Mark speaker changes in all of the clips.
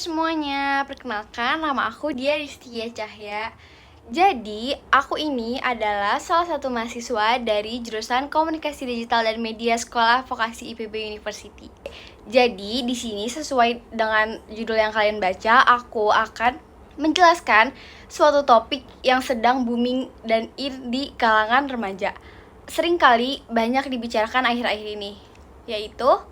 Speaker 1: semuanya, perkenalkan nama aku Dia Ristia Cahya. Jadi, aku ini adalah salah satu mahasiswa dari jurusan Komunikasi Digital dan Media Sekolah Vokasi IPB University. Jadi, di sini sesuai dengan judul yang kalian baca, aku akan menjelaskan suatu topik yang sedang booming dan in di kalangan remaja. Seringkali banyak dibicarakan akhir-akhir ini, yaitu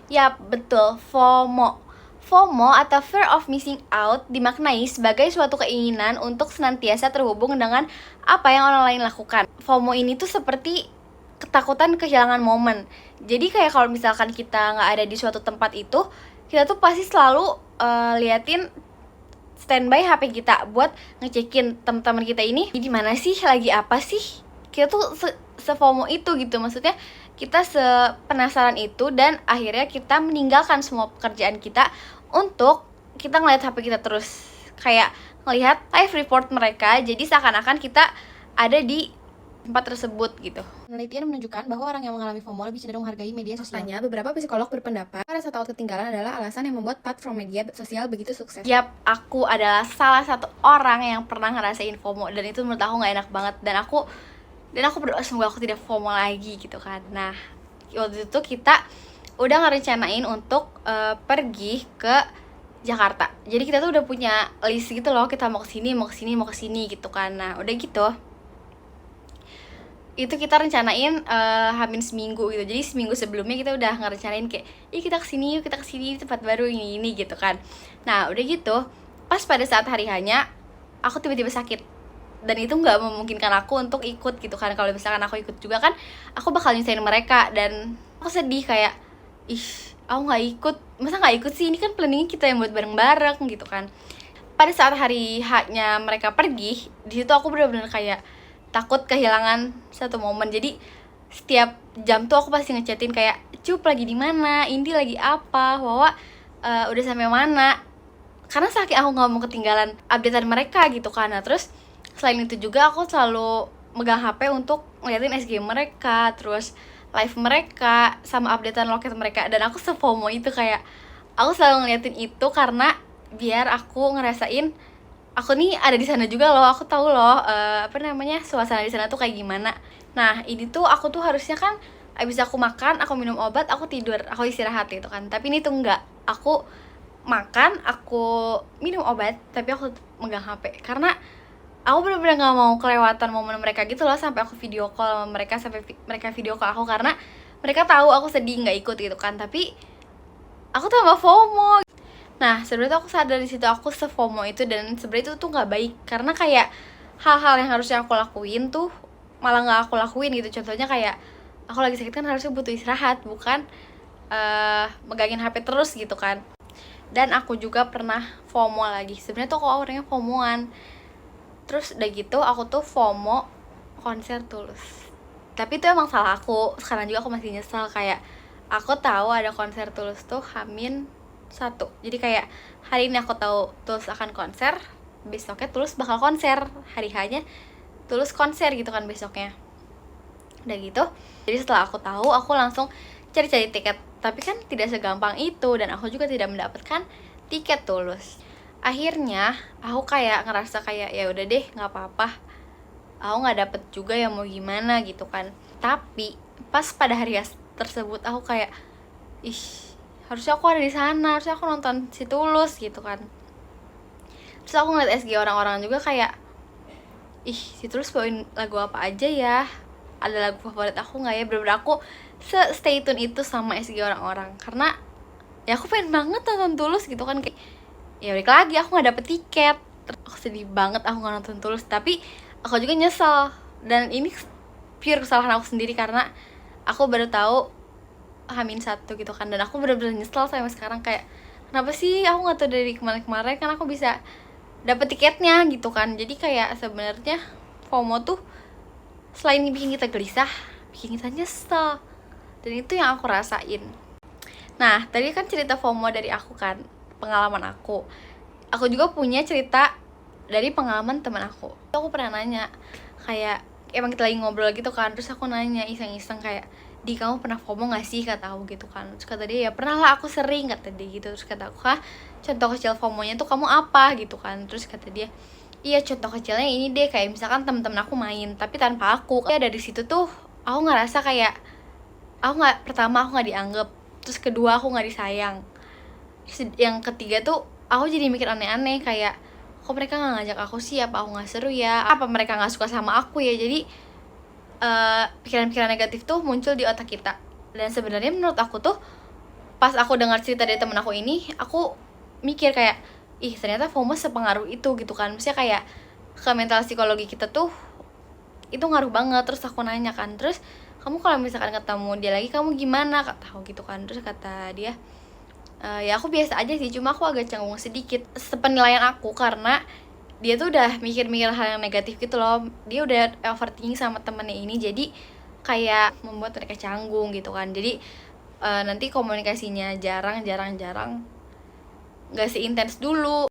Speaker 1: Yap, betul, FOMO. FOMO atau Fear of Missing Out dimaknai sebagai suatu keinginan untuk senantiasa terhubung dengan apa yang orang lain lakukan. FOMO ini tuh seperti ketakutan kehilangan momen. Jadi kayak kalau misalkan kita nggak ada di suatu tempat itu, kita tuh pasti selalu liatin standby HP kita buat ngecekin teman-teman kita ini di mana sih, lagi apa sih. Kita tuh se-FOMO itu gitu, maksudnya kita sepenasaran itu dan akhirnya kita meninggalkan semua pekerjaan kita untuk kita ngeliat HP kita terus, kayak ngelihat live report mereka, jadi seakan-akan kita ada di tempat tersebut gitu.
Speaker 2: Penelitian menunjukkan bahwa orang yang mengalami FOMO lebih cenderung menghargai media sosial.
Speaker 3: Faktanya, beberapa psikolog berpendapat rasa takut ketinggalan adalah alasan yang membuat platform media sosial begitu sukses.
Speaker 1: Yap, aku adalah salah satu orang yang pernah ngerasain FOMO dan itu menurut aku nggak enak banget, dan aku berdoa semoga aku tidak FOMO lagi gitu kan. Nah, waktu itu kita udah ngerencanain untuk pergi ke Jakarta. Jadi kita tuh udah punya list gitu loh, kita mau kesini gitu kan. Nah, udah gitu itu kita rencanain hamin seminggu gitu. Jadi seminggu sebelumnya kita udah ngerencanain kayak, kita kesini yuk, kita kesini, tempat baru ini gitu kan. Nah, udah gitu pas pada saat hari hanya aku tiba-tiba sakit, dan itu nggak memungkinkan aku untuk ikut gitu kan. Kalau misalkan aku ikut juga kan aku bakal nyusahin mereka, dan aku sedih kayak, aku nggak ikut, masa nggak ikut sih, ini kan planningnya kita yang buat bareng-bareng gitu kan. Pada saat hari H-nya mereka pergi, di situ aku benar-benar kayak takut kehilangan satu momen. Jadi setiap jam tuh aku pasti ngechatin kayak, Cup lagi di mana, Indi lagi apa, Wawa udah sampai mana, karena saking aku nggak mau ketinggalan updatean mereka gitu kan. Nah, terus selain itu juga aku selalu megang HP untuk ngeliatin SG mereka, terus live mereka, sama updatean loket mereka. Dan aku se-FOMO itu, kayak aku selalu ngeliatin itu karena biar aku ngerasain aku nih ada di sana juga loh, aku tahu loh suasana di sana tuh kayak gimana. Nah, ini tuh aku tuh harusnya kan abis aku makan, aku minum obat, aku tidur, aku istirahat gitu kan. Tapi ini tuh enggak, aku makan, aku minum obat, tapi aku megang HP karena aku bener-bener gak mau kelewatan momen mereka gitu loh. Sampai aku video call sama mereka, sampai mereka video call aku karena mereka tahu aku sedih nggak ikut gitu kan. Tapi aku tambah FOMO. Nah, sebenarnya aku sadar di situ aku se-FOMO itu, dan sebenarnya itu tuh nggak baik karena kayak hal-hal yang harusnya aku lakuin tuh malah nggak aku lakuin gitu. Contohnya kayak aku lagi sakit kan harusnya butuh istirahat, bukan megangin HP terus gitu kan. Dan aku juga pernah FOMO lagi. Sebenarnya tuh aku orangnya FOMOan. Terus udah gitu aku tuh FOMO konser Tulus. Tapi itu emang salah aku. Sekarang juga aku masih nyesel, kayak aku tahu ada konser Tulus tuh H-1. Jadi kayak hari ini aku tahu Tulus akan konser, besoknya Tulus bakal konser, hari H-nya Tulus konser gitu kan besoknya. Udah gitu, jadi setelah aku tahu, aku langsung cari-cari tiket. Tapi kan tidak segampang itu, dan aku juga tidak mendapatkan tiket Tulus. Akhirnya aku kayak ngerasa kayak, ya udah deh, nggak apa-apa, aku nggak dapet juga, ya mau gimana gitu kan. Tapi pas pada hari tersebut aku kayak, harusnya aku ada di sana, harusnya aku nonton si Tulus gitu kan. Terus aku ngeliat SG orang-orang juga kayak, si Tulus bawain lagu apa aja ya, ada lagu favorit aku nggak ya. Bener-bener aku stay tune itu sama SG orang-orang karena ya aku pengen banget nonton Tulus gitu kan. Kayak, ya balik lagi aku nggak dapet tiket. Aku sedih banget aku nggak nonton Tulus, tapi aku juga nyesel, dan ini pure kesalahan aku sendiri karena aku baru tahu H-1 gitu kan. Dan aku bener-bener nyesel sampai sekarang, kayak kenapa sih aku nggak tahu dari kemarin-kemarin, kan aku bisa dapet tiketnya gitu kan. Jadi kayak sebenarnya FOMO tuh selain bikin kita gelisah, bikin kita nyesel, dan itu yang aku rasain. Nah, tadi kan cerita FOMO dari aku kan, pengalaman aku juga punya cerita dari pengalaman teman aku. Aku pernah nanya, kayak emang kita lagi ngobrol gitu kan, terus aku nanya iseng-iseng kayak, "Di, kamu pernah FOMO gak sih?" kata aku gitu kan. Terus kata dia, "Ya pernah lah, aku sering," kata dia gitu. Terus kata aku, "Hah, contoh kecil FOMO-nya tuh kamu apa?" gitu kan. Terus kata dia, "Iya, contoh kecilnya ini deh, kayak misalkan temen-temen aku main tapi tanpa aku." Ya dari situ tuh aku ngerasa kayak pertama aku nggak dianggap, terus kedua aku nggak disayang, terus yang ketiga tuh aku jadi mikir aneh-aneh kayak, kok mereka nggak ngajak aku sih, apa aku nggak seru ya, apa mereka nggak suka sama aku ya. Jadi pikiran-pikiran negatif tuh muncul di otak kita. Dan sebenarnya menurut aku tuh pas aku dengar cerita dari temen aku ini, aku mikir kayak, ih ternyata FOMO sepengaruh itu gitu kan. Maksudnya kayak ke mental psikologi kita tuh itu ngaruh banget. Terus aku nanya kan, terus kamu kalau misalkan ketemu dia lagi kamu gimana, kata aku gitu kan. Terus kata dia, ya aku biasa aja sih, cuma aku agak canggung sedikit. Sepenilaian aku, karena dia tuh udah mikir-mikir hal yang negatif gitu loh. Dia udah overthinking sama temennya ini, jadi kayak membuat mereka canggung gitu kan. Jadi nanti komunikasinya jarang gak seintens dulu.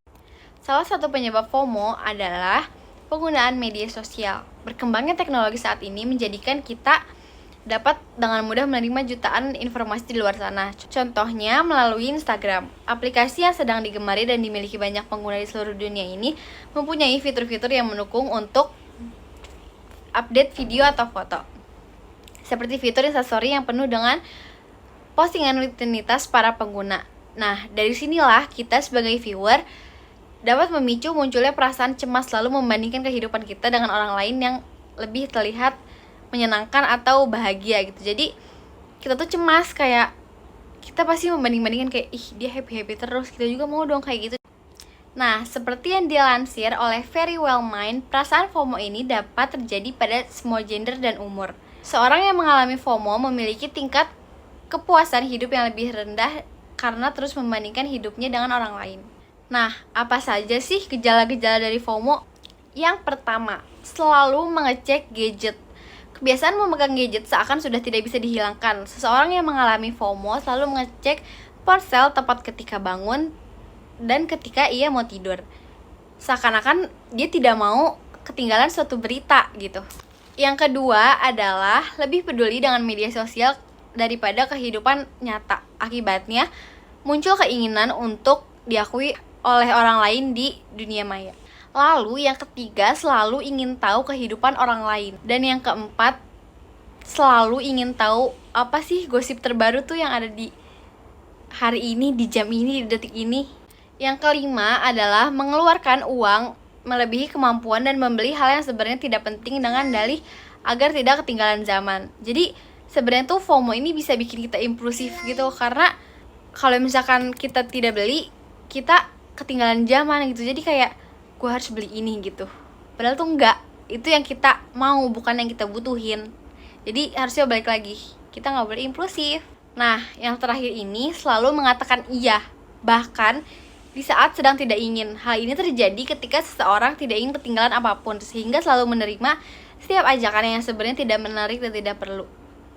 Speaker 1: Salah satu penyebab FOMO adalah penggunaan media sosial. Berkembangnya teknologi saat ini menjadikan kita dapat dengan mudah menerima jutaan informasi di luar sana. Contohnya melalui Instagram. Aplikasi yang sedang digemari dan dimiliki banyak pengguna di seluruh dunia ini mempunyai fitur-fitur yang mendukung untuk update video atau foto. Seperti fitur Instastory yang penuh dengan postingan rutinitas para pengguna. Nah, dari sinilah kita sebagai viewer dapat memicu munculnya perasaan cemas lalu membandingkan kehidupan kita dengan orang lain yang lebih terlihat menyenangkan atau bahagia gitu. Jadi kita tuh cemas, kayak kita pasti membanding-bandingkan kayak, ih dia happy-happy terus, kita juga mau dong kayak gitu. Nah, seperti yang dilansir oleh Very Well Mind, perasaan FOMO ini dapat terjadi pada semua gender dan umur. Seorang yang mengalami FOMO memiliki tingkat kepuasan hidup yang lebih rendah karena terus membandingkan hidupnya dengan orang lain. Nah, apa saja sih gejala-gejala dari FOMO? Yang pertama, selalu mengecek gadget. Kebiasaan memegang gadget seakan sudah tidak bisa dihilangkan. Seseorang yang mengalami FOMO selalu mengecek ponsel tepat ketika bangun dan ketika ia mau tidur. Seakan-akan dia tidak mau ketinggalan suatu berita gitu. Yang kedua adalah lebih peduli dengan media sosial daripada kehidupan nyata. Akibatnya, muncul keinginan untuk diakui oleh orang lain di dunia maya. Lalu yang ketiga, selalu ingin tahu kehidupan orang lain. Dan yang keempat, selalu ingin tahu apa sih gosip terbaru tuh yang ada di hari ini, di jam ini, di detik ini. Yang kelima adalah mengeluarkan uang melebihi kemampuan dan membeli hal yang sebenarnya tidak penting dengan dalih agar tidak ketinggalan zaman. Jadi sebenarnya tuh FOMO ini bisa bikin kita impulsif gitu, karena kalau misalkan kita tidak beli, kita ketinggalan zaman gitu. Jadi kayak, gue harus beli ini gitu, padahal tuh enggak, itu yang kita mau, bukan yang kita butuhin. Jadi harusnya balik lagi, kita nggak boleh impulsif. Nah, yang terakhir ini selalu mengatakan iya, bahkan di saat sedang tidak ingin. Hal ini terjadi ketika seseorang tidak ingin ketinggalan apapun, sehingga selalu menerima setiap ajakan yang sebenarnya tidak menarik dan tidak perlu.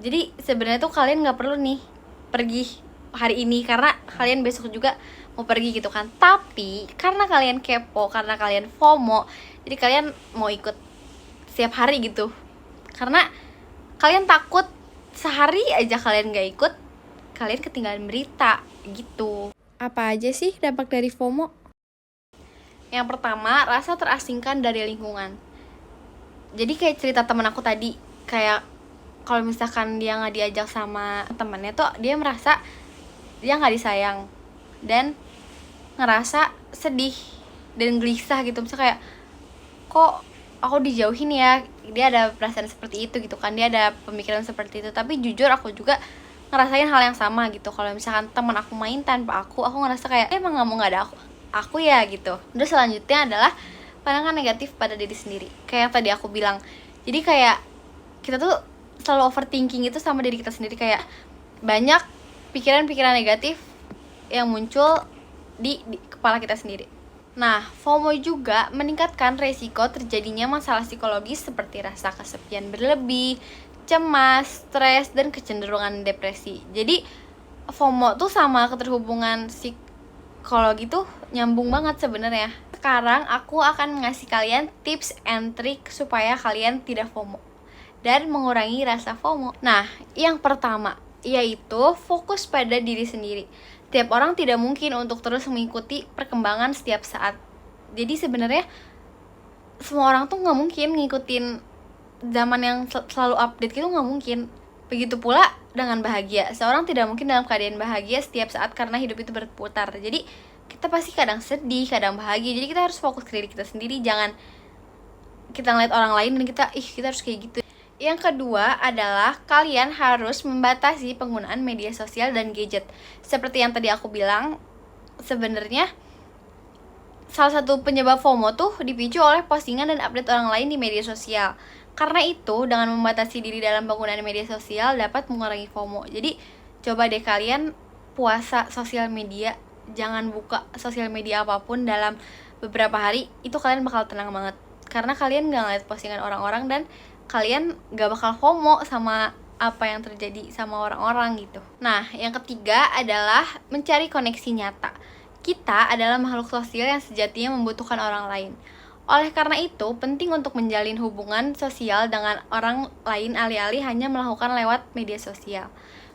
Speaker 1: Jadi sebenarnya tuh kalian nggak perlu nih pergi hari ini, karena kalian besok juga mau pergi gitu kan. Tapi karena kalian kepo, karena kalian FOMO, jadi kalian mau ikut setiap hari gitu. Karena kalian takut sehari aja kalian gak ikut, kalian ketinggalan berita gitu.
Speaker 3: Apa aja sih dampak dari FOMO?
Speaker 1: Yang pertama, rasa terasingkan dari lingkungan. Jadi kayak cerita temen aku tadi, kayak kalau misalkan dia nggak diajak sama temannya tuh dia merasa dia nggak disayang dan ngerasa sedih dan gelisah gitu. Misalnya kayak, kok aku dijauhin ya, dia ada perasaan seperti itu gitu kan, dia ada pemikiran seperti itu. Tapi jujur aku juga ngerasain hal yang sama gitu. Kalau misalkan teman aku main tanpa aku ngerasa kayak emang nggak ada aku ya gitu. Terus selanjutnya adalah pandangan negatif pada diri sendiri, kayak yang tadi aku bilang. Jadi kayak kita tuh selalu overthinking itu sama diri kita sendiri, kayak banyak pikiran-pikiran negatif yang muncul di kepala kita sendiri. Nah, FOMO juga meningkatkan resiko terjadinya masalah psikologis seperti rasa kesepian berlebih, cemas, stres, dan kecenderungan depresi. Jadi FOMO tuh sama keterhubungan psikologi tuh nyambung banget sebenarnya. Sekarang aku akan ngasih kalian tips and trick supaya kalian tidak FOMO. dan mengurangi rasa FOMO. Nah, yang pertama yaitu fokus pada diri sendiri. Tiap orang tidak mungkin untuk terus mengikuti perkembangan setiap saat. Jadi sebenarnya semua orang tuh nggak mungkin ngikutin zaman yang selalu update gitu, nggak mungkin. Begitu pula dengan bahagia. Seorang tidak mungkin dalam keadaan bahagia setiap saat karena hidup itu berputar. Jadi kita pasti kadang sedih, kadang bahagia. Jadi kita harus fokus ke diri kita sendiri. Jangan kita ngeliat orang lain dan kita harus kayak gitu. Yang kedua adalah kalian harus membatasi penggunaan media sosial dan gadget. Seperti yang tadi aku bilang, sebenarnya salah satu penyebab FOMO tuh dipicu oleh postingan dan update orang lain di media sosial. Karena itu, dengan membatasi diri dalam penggunaan media sosial dapat mengurangi FOMO. Jadi, coba deh kalian puasa sosial media, jangan buka sosial media apapun dalam beberapa hari, itu kalian bakal tenang banget. Karena kalian gak ngeliat postingan orang-orang dan kalian gak bakal FOMO sama apa yang terjadi sama orang-orang gitu. Nah, yang ketiga adalah mencari koneksi nyata. Kita adalah makhluk sosial yang sejatinya membutuhkan orang lain. Oleh karena itu, penting untuk menjalin hubungan sosial dengan orang lain alih-alih hanya melakukan lewat media sosial.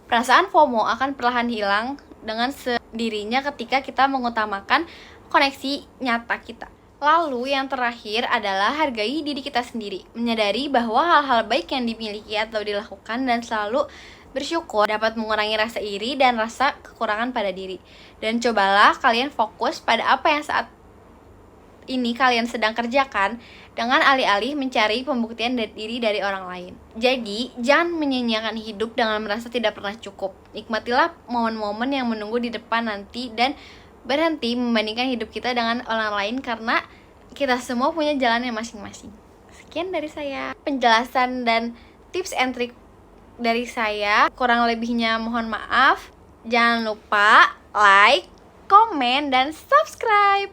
Speaker 1: Perasaan FOMO akan perlahan hilang dengan sendirinya ketika kita mengutamakan koneksi nyata kita. Lalu yang terakhir adalah hargai diri kita sendiri. Menyadari bahwa hal-hal baik yang dimiliki atau dilakukan dan selalu bersyukur dapat mengurangi rasa iri dan rasa kekurangan pada diri. Dan cobalah kalian fokus pada apa yang saat ini kalian sedang kerjakan dengan alih-alih mencari pembuktian dari diri dari orang lain. Jadi, jangan menyia-nyiakan hidup dengan merasa tidak pernah cukup. Nikmatilah momen-momen yang menunggu di depan nanti dan berhenti membandingkan hidup kita dengan orang lain karena kita semua punya jalannya masing-masing. Sekian dari saya. Penjelasan dan tips and trick dari saya, kurang lebihnya mohon maaf. Jangan lupa like, komen, dan subscribe.